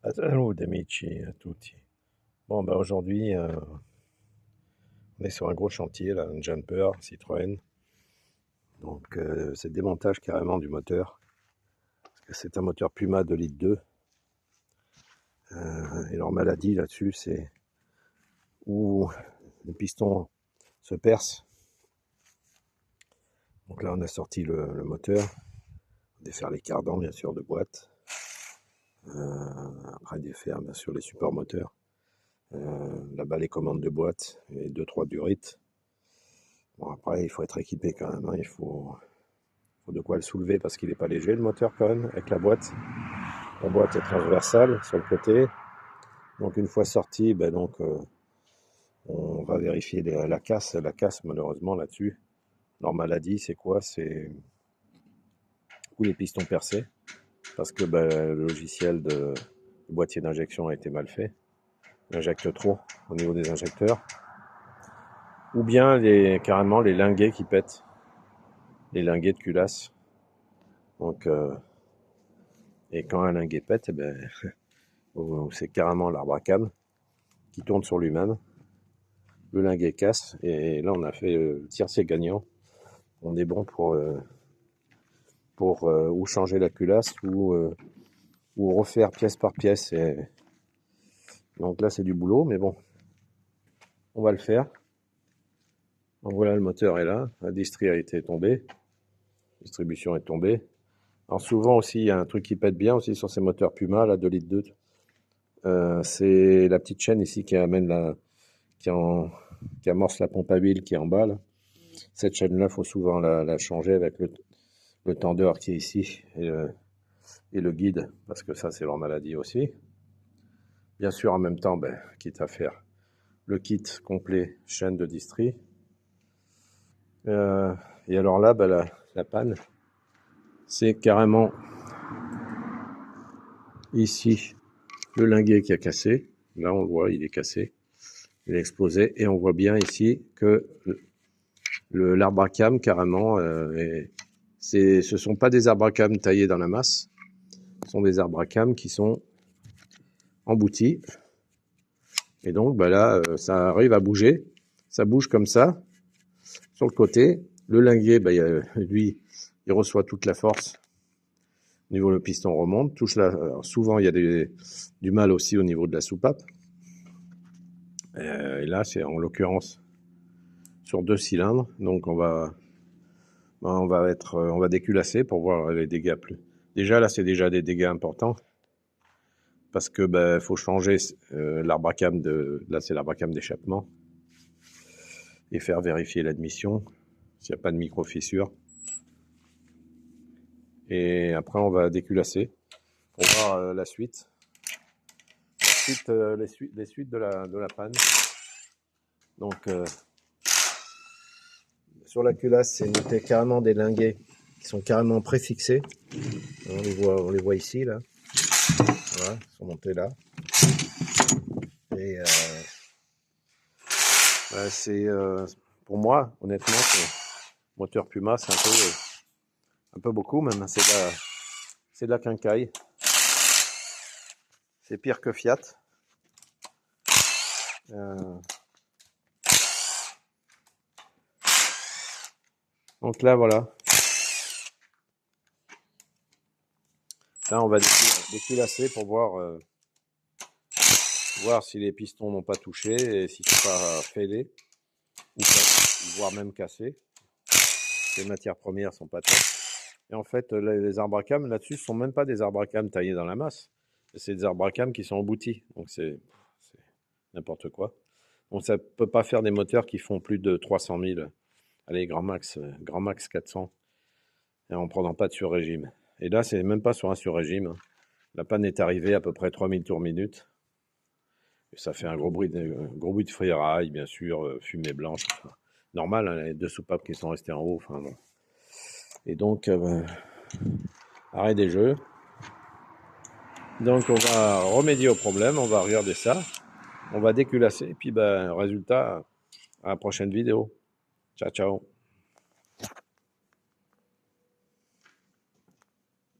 Salut amici a tutti. Bon, bah aujourd'hui, on est sur un gros chantier, là, un jumper Citroën. Donc, c'est le démontage carrément du moteur. Parce que c'est un moteur Puma 2,2 litres. Et leur maladie là-dessus, c'est où le piston se perce. Donc là, on a sorti le moteur. Défaire les cardans, bien sûr, de boîte. Après, défaire, bien sûr, les supports moteurs. Là-bas, les commandes de boîte et 2-3 durites. Bon, après, il faut être équipé quand même, hein. Il faut de quoi le soulever parce qu'il n'est pas léger le moteur quand même, avec la boîte. La boîte est transversale sur le côté. Donc une fois sorti, ben donc, on va vérifier la casse. La casse, malheureusement, là-dessus. Leur maladie, c'est quoi? C'est ou les pistons percés, parce que ben, le logiciel de boîtier d'injection a été mal fait. Il injecte trop au niveau des injecteurs. Ou bien carrément les linguets qui pètent. Les linguets de culasse. Donc, et quand un linguet pète, eh ben, c'est carrément l'arbre à cam qui tourne sur lui-même. Le linguet casse, et là on a fait tiercé gagnant. On est bon pour ou changer la culasse ou refaire pièce par pièce. Donc là c'est du boulot, mais bon, on va le faire. Donc voilà, le moteur est là, la distri a été tombée, la distribution est tombée. Alors souvent aussi, il y a un truc qui pète bien aussi sur ces moteurs Puma, là, 2,2 litres. C'est la petite chaîne ici qui amène qui amorce la pompe à huile qui est en bas, là. Cette chaîne-là, il faut souvent la changer avec le tendeur qui est ici et le guide, parce que ça, c'est leur maladie aussi. Bien sûr, en même temps, ben, quitte à faire le kit complet chaîne de distri. Et alors là, ben, la panne, c'est carrément ici le linguet qui a cassé. Là, on le voit, il est cassé, il est explosé. Et on voit bien ici que l'arbre à cam, carrément, ce sont pas des arbres à cam taillés dans la masse, ce sont des arbres à cam qui sont emboutis. Et donc, bah là, ça arrive à bouger. Ça bouge comme ça, sur le côté. Le linguet, bah, lui, il reçoit toute la force. Au niveau, le piston remonte. Alors, souvent, il y a du mal aussi au niveau de la soupape. Et là, c'est en l'occurrence sur 2 cylindres. Donc, on va déculasser pour voir les dégâts plus. Déjà, là, c'est déjà des dégâts importants. Parce que faut changer l'arbre à cam là, c'est l'arbre à cam d'échappement. Et faire vérifier l'admission, s'il n'y a pas de micro-fissure. Et après, on va déculasser pour voir la suite. Les suites de la panne. Donc, sur la culasse, c'est noté carrément des linguets qui sont carrément préfixés. On les voit ici, là. Voilà, ils sont montés là. Et pour moi, honnêtement, moteur Puma, c'est un peu beaucoup même. C'est de la quincaille. C'est pire que Fiat. Donc là, voilà. Là, on va déculasser pour voir si les pistons n'ont pas touché et si c'est pas fêlé, voire même cassé. Les matières premières sont pas top. Et en fait, les arbres à cam là-dessus, ce sont même pas des arbres à cam taillés dans la masse. C'est des arbres à cam qui sont emboutis. Donc c'est n'importe quoi. Donc ça peut pas faire des moteurs qui font plus de 300 000. Allez, grand max 400. Et en prenant pas de sur-régime. Et là, c'est même pas sur un sur-régime. La panne est arrivée à peu près 3000 tours minute. Et ça fait un gros bruit de friraille, bien sûr, fumée blanche. Enfin, normal, hein, les 2 soupapes qui sont restées en haut. Enfin, bon. Et donc, arrêt des jeux. Donc, on va remédier au problème. On va regarder ça. On va déculasser. Et puis, résultat, à la prochaine vidéo. Ciao, ciao.